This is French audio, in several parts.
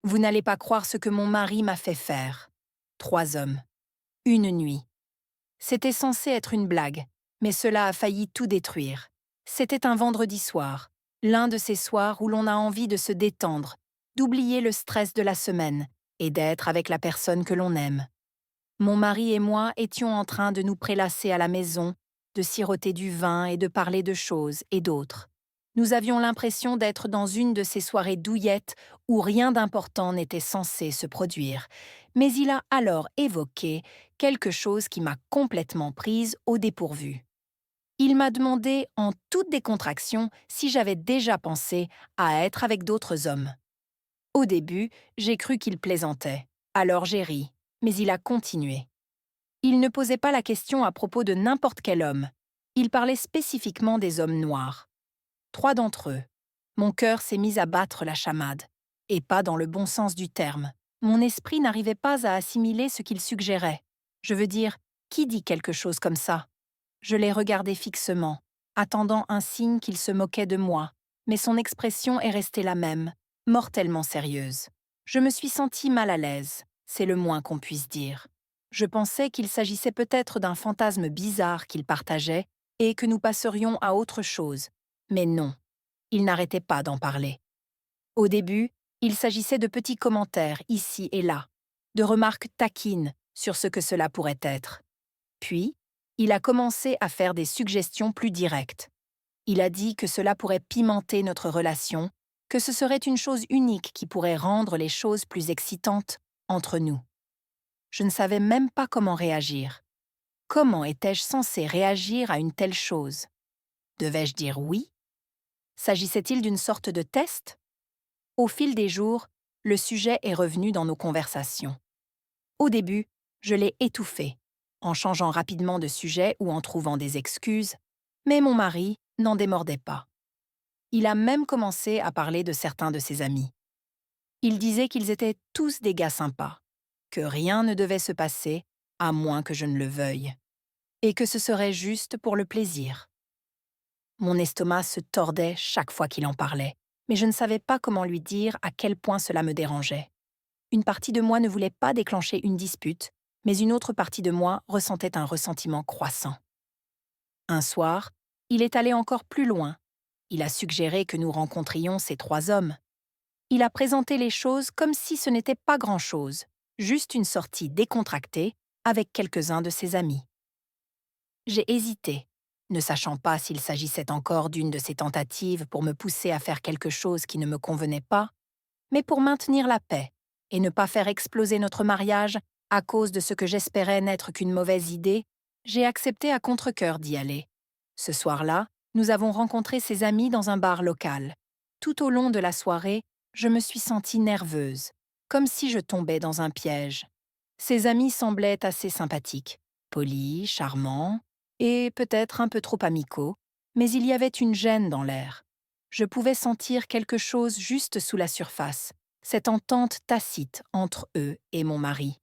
Vous n'allez pas croire ce que mon mari m'a fait faire. 3 hommes. Une nuit. C'était censé être une blague, mais cela a failli tout détruire. C'était un vendredi soir, l'un de ces soirs où l'on a envie de se détendre, d'oublier le stress de la semaine et d'être avec la personne que l'on aime. Mon mari et moi étions en train de nous prélasser à la maison, de siroter du vin et de parler de choses et d'autres. Nous avions l'impression d'être dans une de ces soirées douillettes où rien d'important n'était censé se produire. Mais il a alors évoqué quelque chose qui m'a complètement prise au dépourvu. Il m'a demandé en toute décontraction si j'avais déjà pensé à être avec d'autres hommes. Au début, j'ai cru qu'il plaisantait. Alors j'ai ri, mais il a continué. Il ne posait pas la question à propos de n'importe quel homme. Il parlait spécifiquement des hommes noirs. 3 d'entre eux. Mon cœur s'est mis à battre la chamade. Et pas dans le bon sens du terme. Mon esprit n'arrivait pas à assimiler ce qu'il suggérait. Je veux dire, qui dit quelque chose comme ça? Je l'ai regardé fixement, attendant un signe qu'il se moquait de moi, mais son expression est restée la même, mortellement sérieuse. Je me suis sentie mal à l'aise, c'est le moins qu'on puisse dire. Je pensais qu'il s'agissait peut-être d'un fantasme bizarre qu'il partageait et que nous passerions à autre chose. Mais non, il n'arrêtait pas d'en parler. Au début, il s'agissait de petits commentaires ici et là, de remarques taquines sur ce que cela pourrait être. Puis, il a commencé à faire des suggestions plus directes. Il a dit que cela pourrait pimenter notre relation, que ce serait une chose unique qui pourrait rendre les choses plus excitantes entre nous. Je ne savais même pas comment réagir. Comment étais-je censée réagir à une telle chose? Devais-je dire oui? S'agissait-il d'une sorte de test? Au fil des jours, le sujet est revenu dans nos conversations. Au début, je l'ai étouffé, en changeant rapidement de sujet ou en trouvant des excuses, mais mon mari n'en démordait pas. Il a même commencé à parler de certains de ses amis. Il disait qu'ils étaient tous des gars sympas, que rien ne devait se passer à moins que je ne le veuille, et que ce serait juste pour le plaisir. Mon estomac se tordait chaque fois qu'il en parlait, mais je ne savais pas comment lui dire à quel point cela me dérangeait. Une partie de moi ne voulait pas déclencher une dispute, mais une autre partie de moi ressentait un ressentiment croissant. Un soir, il est allé encore plus loin. Il a suggéré que nous rencontrions ces 3 hommes. Il a présenté les choses comme si ce n'était pas grand-chose, juste une sortie décontractée avec quelques-uns de ses amis. J'ai hésité, ne sachant pas s'il s'agissait encore d'une de ces tentatives pour me pousser à faire quelque chose qui ne me convenait pas, mais pour maintenir la paix et ne pas faire exploser notre mariage à cause de ce que j'espérais n'être qu'une mauvaise idée, j'ai accepté à contre-cœur d'y aller. Ce soir-là, nous avons rencontré ses amis dans un bar local. Tout au long de la soirée, je me suis sentie nerveuse, comme si je tombais dans un piège. Ses amis semblaient assez sympathiques, polis, charmants, et peut-être un peu trop amicaux, mais il y avait une gêne dans l'air. Je pouvais sentir quelque chose juste sous la surface, cette entente tacite entre eux et mon mari.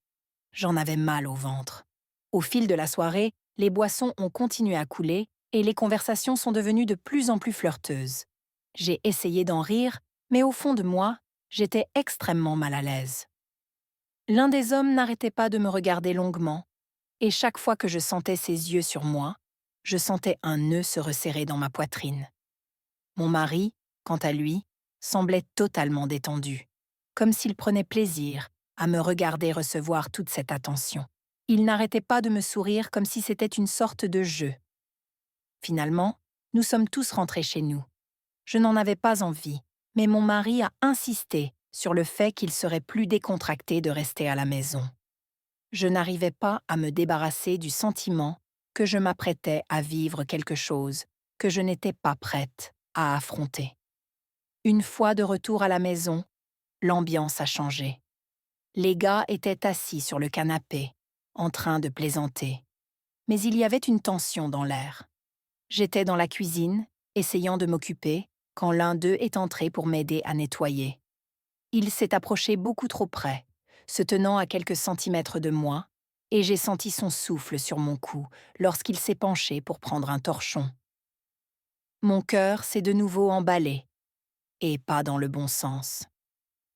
J'en avais mal au ventre. Au fil de la soirée, les boissons ont continué à couler et les conversations sont devenues de plus en plus flirteuses. J'ai essayé d'en rire, mais au fond de moi, j'étais extrêmement mal à l'aise. L'un des hommes n'arrêtait pas de me regarder longuement, et chaque fois que je sentais ses yeux sur moi, je sentais un nœud se resserrer dans ma poitrine. Mon mari, quant à lui, semblait totalement détendu, comme s'il prenait plaisir à me regarder recevoir toute cette attention. Il n'arrêtait pas de me sourire comme si c'était une sorte de jeu. Finalement, nous sommes tous rentrés chez nous. Je n'en avais pas envie, mais mon mari a insisté sur le fait qu'il serait plus décontracté de rester à la maison. Je n'arrivais pas à me débarrasser du sentiment que je m'apprêtais à vivre quelque chose que je n'étais pas prête à affronter. Une fois de retour à la maison, l'ambiance a changé. Les gars étaient assis sur le canapé, en train de plaisanter. Mais il y avait une tension dans l'air. J'étais dans la cuisine, essayant de m'occuper, quand l'un d'eux est entré pour m'aider à nettoyer. Il s'est approché beaucoup trop près, se tenant à quelques centimètres de moi, et j'ai senti son souffle sur mon cou lorsqu'il s'est penché pour prendre un torchon. Mon cœur s'est de nouveau emballé, et pas dans le bon sens.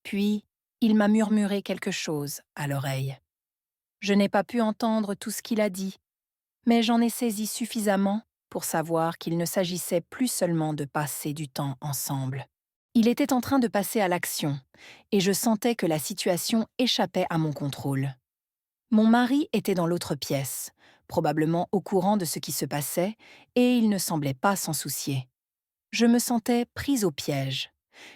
Puis, Il m'a murmuré quelque chose à l'oreille. Je n'ai pas pu entendre tout ce qu'il a dit, mais j'en ai saisi suffisamment pour savoir qu'il ne s'agissait plus seulement de passer du temps ensemble. Il était en train de passer à l'action, et je sentais que la situation échappait à mon contrôle. Mon mari était dans l'autre pièce, probablement au courant de ce qui se passait, et il ne semblait pas s'en soucier. Je me sentais prise au piège.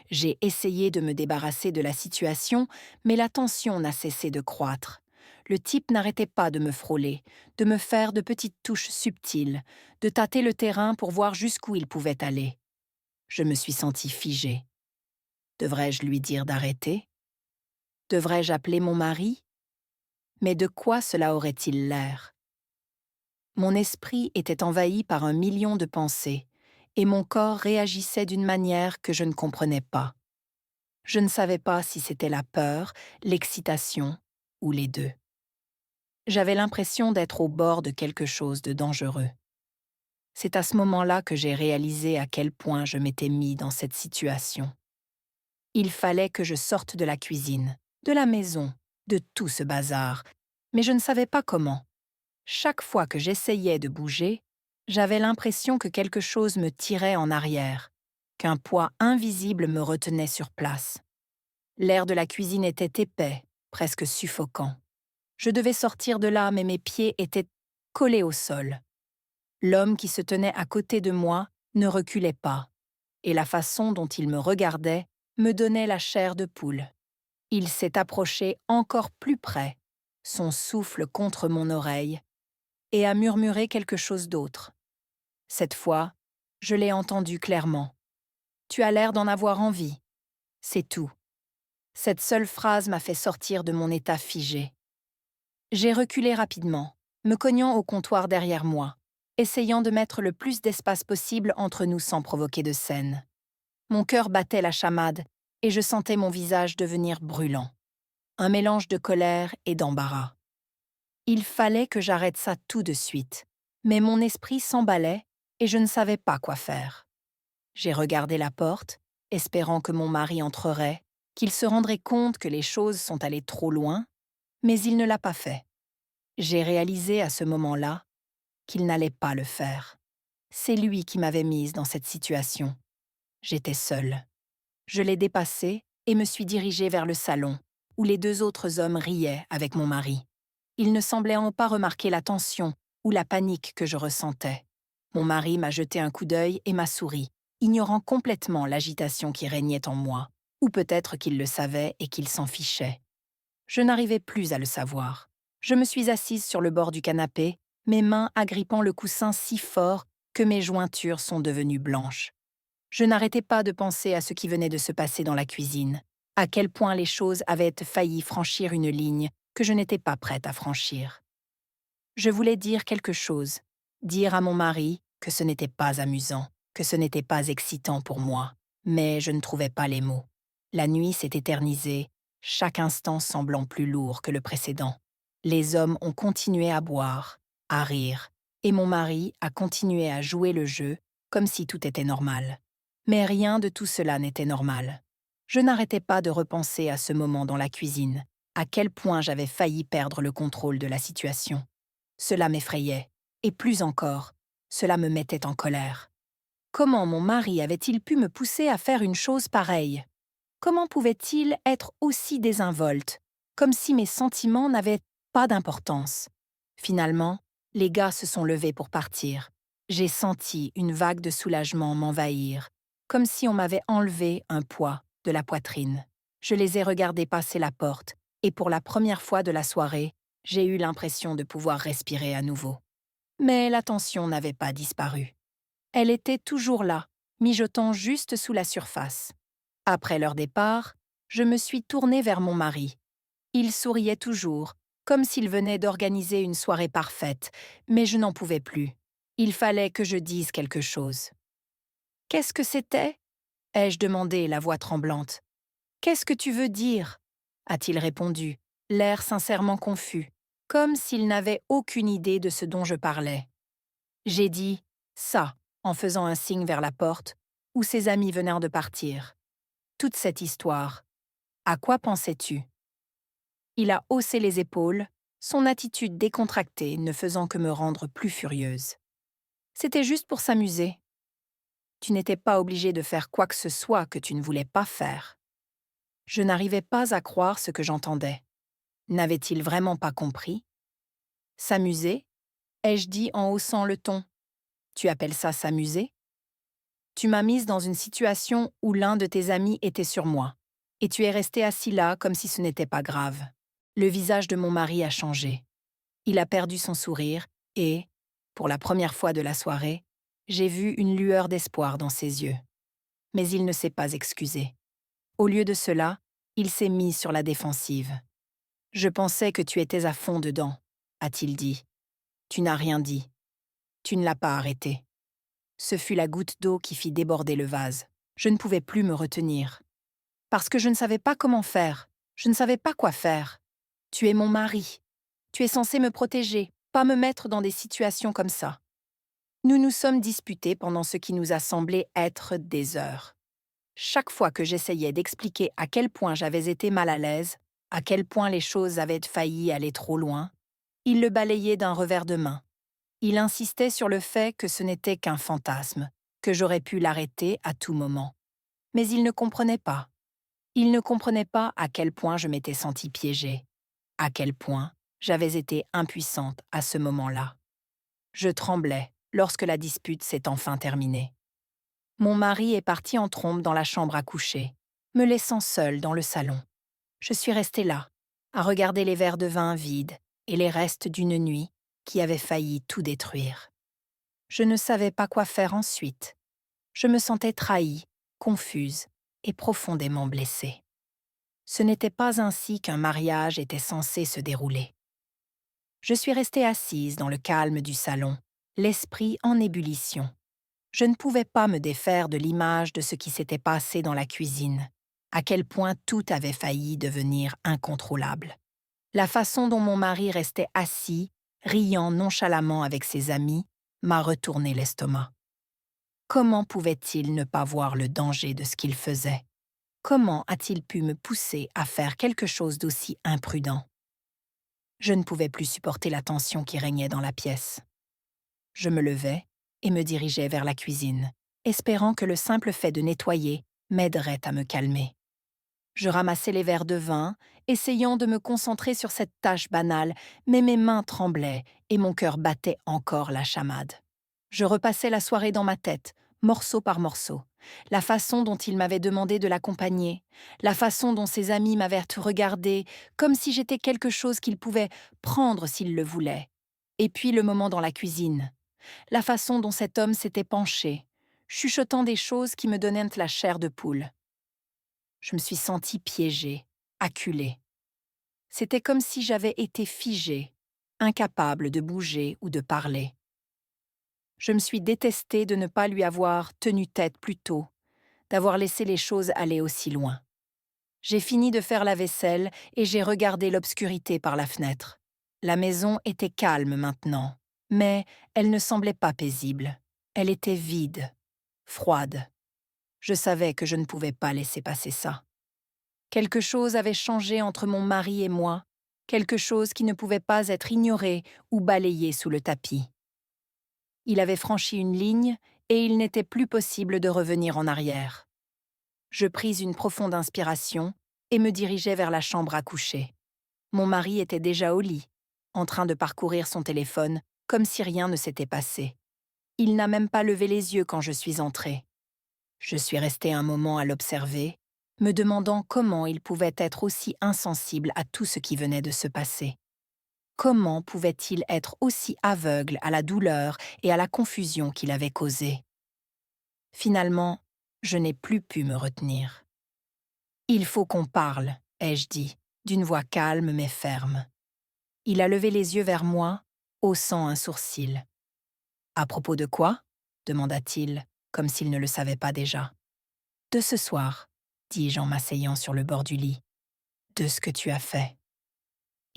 J'ai essayé de me débarrasser de la situation, mais la tension n'a cessé de croître. Le type n'arrêtait pas de me frôler, de me faire de petites touches subtiles, de tâter le terrain pour voir jusqu'où il pouvait aller. Je me suis sentie figée. Devrais-je lui dire d'arrêter? Devrais-je appeler mon mari? Mais de quoi cela aurait-il l'air? Mon esprit était envahi par 1 million de pensées, et mon corps réagissait d'une manière que je ne comprenais pas. Je ne savais pas si c'était la peur, l'excitation ou les deux. J'avais l'impression d'être au bord de quelque chose de dangereux. C'est à ce moment-là que j'ai réalisé à quel point je m'étais mis dans cette situation. Il fallait que je sorte de la cuisine, de la maison, de tout ce bazar, mais je ne savais pas comment. Chaque fois que j'essayais de bouger, j'avais l'impression que quelque chose me tirait en arrière, qu'un poids invisible me retenait sur place. L'air de la cuisine était épais, presque suffocant. Je devais sortir de là, mais mes pieds étaient collés au sol. L'homme qui se tenait à côté de moi ne reculait pas, et la façon dont il me regardait me donnait la chair de poule. Il s'est approché encore plus près, son souffle contre mon oreille, et a murmuré quelque chose d'autre. Cette fois, je l'ai entendu clairement. « Tu as l'air d'en avoir envie. » C'est tout. Cette seule phrase m'a fait sortir de mon état figé. J'ai reculé rapidement, me cognant au comptoir derrière moi, essayant de mettre le plus d'espace possible entre nous sans provoquer de scène. Mon cœur battait la chamade et je sentais mon visage devenir brûlant. Un mélange de colère et d'embarras. Il fallait que j'arrête ça tout de suite, mais mon esprit s'emballait et je ne savais pas quoi faire. J'ai regardé la porte, espérant que mon mari entrerait, qu'il se rendrait compte que les choses sont allées trop loin, mais il ne l'a pas fait. J'ai réalisé à ce moment-là qu'il n'allait pas le faire. C'est lui qui m'avait mise dans cette situation. J'étais seule. Je l'ai dépassé et me suis dirigée vers le salon, où les 2 autres hommes riaient avec mon mari. Ils ne semblaient pas remarquer la tension ou la panique que je ressentais. Mon mari m'a jeté un coup d'œil et m'a souri, ignorant complètement l'agitation qui régnait en moi, ou peut-être qu'il le savait et qu'il s'en fichait. Je n'arrivais plus à le savoir. Je me suis assise sur le bord du canapé, mes mains agrippant le coussin si fort que mes jointures sont devenues blanches. Je n'arrêtais pas de penser à ce qui venait de se passer dans la cuisine, à quel point les choses avaient failli franchir une ligne que je n'étais pas prête à franchir. Je voulais dire quelque chose, dire à mon mari que ce n'était pas amusant, que ce n'était pas excitant pour moi, mais je ne trouvais pas les mots. La nuit s'est éternisée, chaque instant semblant plus lourd que le précédent. Les hommes ont continué à boire, à rire, et mon mari a continué à jouer le jeu comme si tout était normal. Mais rien de tout cela n'était normal. Je n'arrêtais pas de repenser à ce moment dans la cuisine, à quel point j'avais failli perdre le contrôle de la situation. Cela m'effrayait, et plus encore, cela me mettait en colère. Comment mon mari avait-il pu me pousser à faire une chose pareille? Comment pouvait-il être aussi désinvolte, comme si mes sentiments n'avaient pas d'importance? Finalement, les gars se sont levés pour partir. J'ai senti une vague de soulagement m'envahir, comme si on m'avait enlevé un poids de la poitrine. Je les ai regardés passer la porte, et pour la première fois de la soirée, j'ai eu l'impression de pouvoir respirer à nouveau. Mais la tension n'avait pas disparu. Elle était toujours là, mijotant juste sous la surface. Après leur départ, je me suis tournée vers mon mari. Il souriait toujours, comme s'il venait d'organiser une soirée parfaite, mais je n'en pouvais plus. Il fallait que je dise quelque chose. « Qu'est-ce que c'était » ai-je demandé, la voix tremblante. « Qu'est-ce que tu veux dire » a-t-il répondu, l'air sincèrement confus, comme s'il n'avait aucune idée de ce dont je parlais. J'ai dit « ça » en faisant un signe vers la porte, où ses amis venaient de partir. Toute cette histoire, À quoi pensais-tu? Il a haussé les épaules, son attitude décontractée ne faisant que me rendre plus furieuse. C'était juste pour s'amuser. Tu n'étais pas obligé de faire quoi que ce soit que tu ne voulais pas faire. Je n'arrivais pas à croire ce que j'entendais. N'avait-il vraiment pas compris? S'amuser? Ai-je dit en haussant le ton. Tu appelles ça s'amuser? Tu m'as mise dans une situation où l'un de tes amis était sur moi, et tu es resté assis là comme si ce n'était pas grave. Le visage de mon mari a changé. Il a perdu son sourire et, pour la première fois de la soirée, j'ai vu une lueur d'espoir dans ses yeux. Mais il ne s'est pas excusé. Au lieu de cela, il s'est mis sur la défensive. « Je pensais que tu étais à fond dedans », a-t-il dit. « Tu n'as rien dit. Tu ne l'as pas arrêté. » Ce fut la goutte d'eau qui fit déborder le vase. Je ne pouvais plus me retenir. Parce que je ne savais pas comment faire. Je ne savais pas quoi faire. Tu es mon mari. Tu es censé me protéger, pas me mettre dans des situations comme ça. Nous nous sommes disputés pendant ce qui nous a semblé être des heures. Chaque fois que j'essayais d'expliquer à quel point j'avais été mal à l'aise, à quel point les choses avaient failli aller trop loin, il le balayait d'un revers de main. Il insistait sur le fait que ce n'était qu'un fantasme, que j'aurais pu l'arrêter à tout moment. Mais il ne comprenait pas. Il ne comprenait pas à quel point je m'étais sentie piégée, à quel point j'avais été impuissante à ce moment-là. Je tremblais lorsque la dispute s'est enfin terminée. Mon mari est parti en trombe dans la chambre à coucher, me laissant seule dans le salon. Je suis restée là, à regarder les verres de vin vides et les restes d'une nuit qui avait failli tout détruire. Je ne savais pas quoi faire ensuite. Je me sentais trahie, confuse et profondément blessée. Ce n'était pas ainsi qu'un mariage était censé se dérouler. Je suis restée assise dans le calme du salon, l'esprit en ébullition. Je ne pouvais pas me défaire de l'image de ce qui s'était passé dans la cuisine, à quel point tout avait failli devenir incontrôlable. La façon dont mon mari restait assis, riant nonchalamment avec ses amis, m'a retourné l'estomac. Comment pouvait-il ne pas voir le danger de ce qu'il faisait? Comment a-t-il pu me pousser à faire quelque chose d'aussi imprudent? Je ne pouvais plus supporter la tension qui régnait dans la pièce. Je me levai et me dirigeai vers la cuisine, espérant que le simple fait de nettoyer m'aiderait à me calmer. Je ramassai les verres de vin, essayant de me concentrer sur cette tâche banale, mais mes mains tremblaient et mon cœur battait encore la chamade. Je repassais la soirée dans ma tête, morceau par morceau. La façon dont il m'avait demandé de l'accompagner, la façon dont ses amis m'avaient regardé, comme si j'étais quelque chose qu'il pouvait prendre s'il le voulait. Et puis le moment dans la cuisine, la façon dont cet homme s'était penché, chuchotant des choses qui me donnaient la chair de poule. Je me suis sentie piégée, acculée. C'était comme si j'avais été figée, incapable de bouger ou de parler. Je me suis détestée de ne pas lui avoir tenu tête plus tôt, d'avoir laissé les choses aller aussi loin. J'ai fini de faire la vaisselle et j'ai regardé l'obscurité par la fenêtre. La maison était calme maintenant, mais elle ne semblait pas paisible. Elle était vide, froide. Je savais que je ne pouvais pas laisser passer ça. Quelque chose avait changé entre mon mari et moi, quelque chose qui ne pouvait pas être ignoré ou balayé sous le tapis. Il avait franchi une ligne et il n'était plus possible de revenir en arrière. Je pris une profonde inspiration et me dirigeai vers la chambre à coucher. Mon mari était déjà au lit, en train de parcourir son téléphone comme si rien ne s'était passé. Il n'a même pas levé les yeux quand je suis entrée. Je suis restée un moment à l'observer, me demandant comment il pouvait être aussi insensible à tout ce qui venait de se passer. Comment pouvait-il être aussi aveugle à la douleur et à la confusion qu'il avait causée? Finalement, je n'ai plus pu me retenir. « Il faut qu'on parle », ai-je dit, d'une voix calme mais ferme. Il a levé les yeux vers moi, haussant un sourcil. « À propos de quoi ?» demanda-t-il, comme s'il ne le savait pas déjà. « De ce soir », dis-je en m'asseyant sur le bord du lit. « De ce que tu as fait. »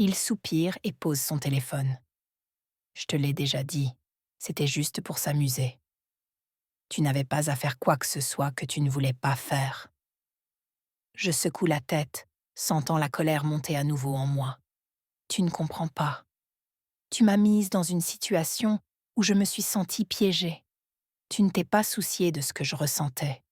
Il soupire et pose son téléphone. « Je te l'ai déjà dit, c'était juste pour s'amuser. Tu n'avais pas à faire quoi que ce soit que tu ne voulais pas faire. » Je secoue la tête, sentant la colère monter à nouveau en moi. Tu ne comprends pas. Tu m'as mise dans une situation où je me suis sentie piégée. Tu ne t'es pas soucié de ce que je ressentais.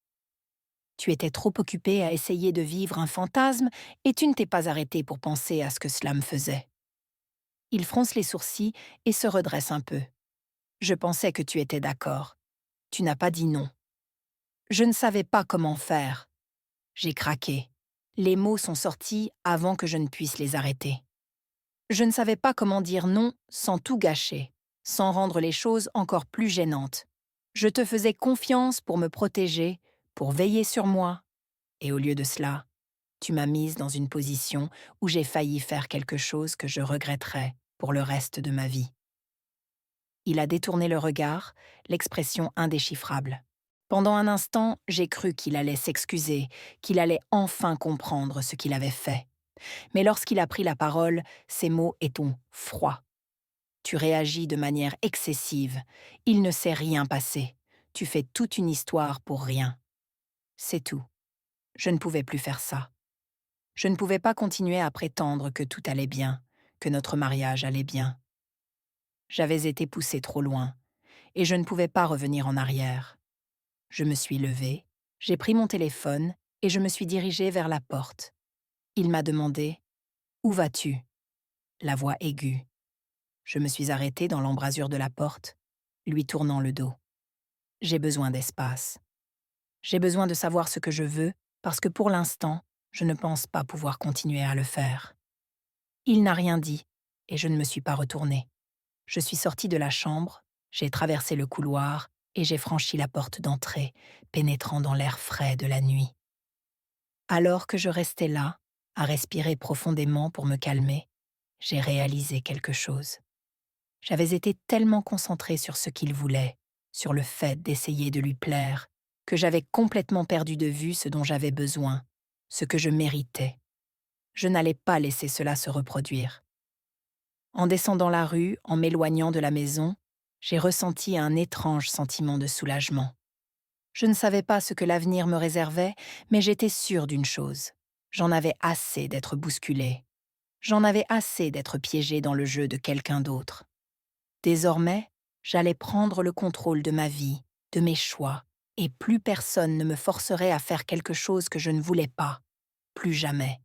Tu étais trop occupée à essayer de vivre un fantasme et tu ne t'es pas arrêtée pour penser à ce que cela me faisait. Il fronce les sourcils et se redresse un peu. Je pensais que tu étais d'accord. Tu n'as pas dit non. Je ne savais pas comment faire. J'ai craqué. Les mots sont sortis avant que je ne puisse les arrêter. Je ne savais pas comment dire non sans tout gâcher, sans rendre les choses encore plus gênantes. Je te faisais confiance pour me protéger, pour veiller sur moi, et au lieu de cela, tu m'as mise dans une position où j'ai failli faire quelque chose que je regretterais pour le reste de ma vie. Il a détourné le regard, l'expression indéchiffrable. Pendant un instant, j'ai cru qu'il allait s'excuser, qu'il allait enfin comprendre ce qu'il avait fait. Mais lorsqu'il a pris la parole, ses mots étaient froids. Tu réagis de manière excessive. Il ne s'est rien passé. Tu fais toute une histoire pour rien. C'est tout. Je ne pouvais plus faire ça. Je ne pouvais pas continuer à prétendre que tout allait bien, que notre mariage allait bien. J'avais été poussée trop loin, et je ne pouvais pas revenir en arrière. Je me suis levée, j'ai pris mon téléphone et je me suis dirigée vers la porte. Il m'a demandé « Où vas-tu » La voix aiguë. Je me suis arrêtée dans l'embrasure de la porte, lui tournant le dos. J'ai besoin d'espace. J'ai besoin de savoir ce que je veux parce que pour l'instant, je ne pense pas pouvoir continuer à le faire. Il n'a rien dit et je ne me suis pas retournée. Je suis sortie de la chambre, j'ai traversé le couloir et j'ai franchi la porte d'entrée, pénétrant dans l'air frais de la nuit. Alors que je restais là, à respirer profondément pour me calmer, j'ai réalisé quelque chose. J'avais été tellement concentrée sur ce qu'il voulait, sur le fait d'essayer de lui plaire, que j'avais complètement perdu de vue ce dont j'avais besoin, ce que je méritais. Je n'allais pas laisser cela se reproduire. En descendant la rue, en m'éloignant de la maison, j'ai ressenti un étrange sentiment de soulagement. Je ne savais pas ce que l'avenir me réservait, mais j'étais sûre d'une chose. J'en avais assez d'être bousculée. J'en avais assez d'être piégée dans le jeu de quelqu'un d'autre. Désormais, j'allais prendre le contrôle de ma vie, de mes choix, et plus personne ne me forcerait à faire quelque chose que je ne voulais pas. Plus jamais.